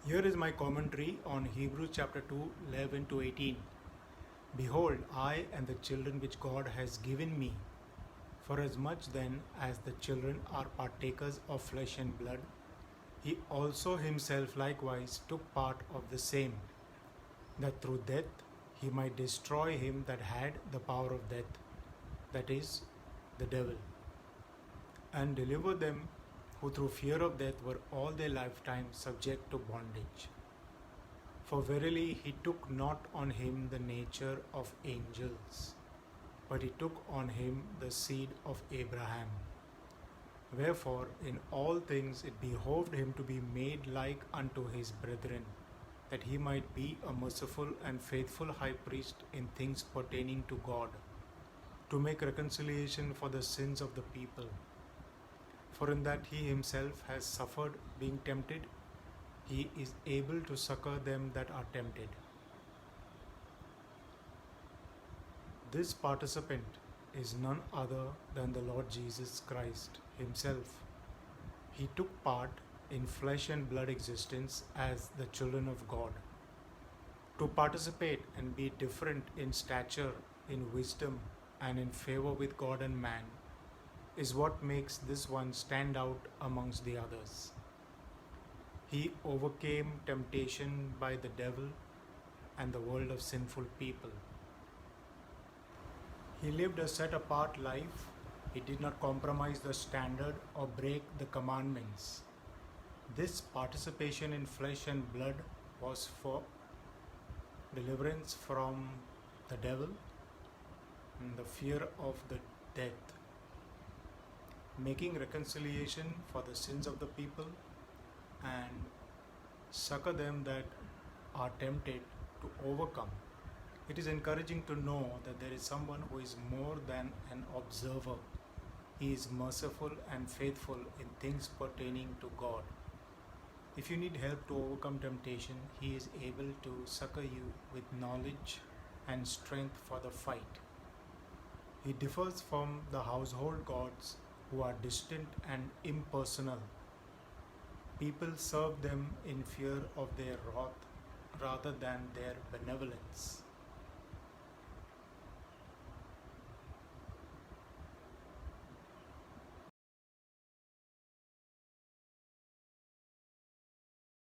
Here is my commentary on Hebrews chapter 2, 11 to 18. Behold, I and the children which God has given me, forasmuch then as the children are partakers of flesh and blood, he also himself likewise took part of the same, that through death he might destroy him that had the power of death, that is, the devil, and deliver them who through fear of death were all their lifetime subject to bondage. For verily he took not on him the nature of angels, but he took on him the seed of Abraham. Wherefore in all things it behoved him to be made like unto his brethren, that he might be a merciful and faithful high priest in things pertaining to God, to make reconciliation for the sins of the people. For in that he himself has suffered being tempted, he is able to succor them that are tempted. This participant is none other than the Lord Jesus Christ himself. He took part in flesh and blood existence as the children of God. To participate and be different in stature, in wisdom, and in favor with God and man is what makes this one stand out amongst the others. He overcame temptation by the devil and the world of sinful people. He lived a set-apart life. He did not compromise the standard or break the commandments. This participation in flesh and blood was for deliverance from the devil and the fear of the death, making reconciliation for the sins of the people, and succor them that are tempted to overcome. It is encouraging to know that there is someone who is more than an observer. He is merciful and faithful in things pertaining to God. If you need help to overcome temptation, he is able to succor you with knowledge and strength for the fight. He differs from the household gods who are distant and impersonal. People serve them in fear of their wrath rather than their benevolence.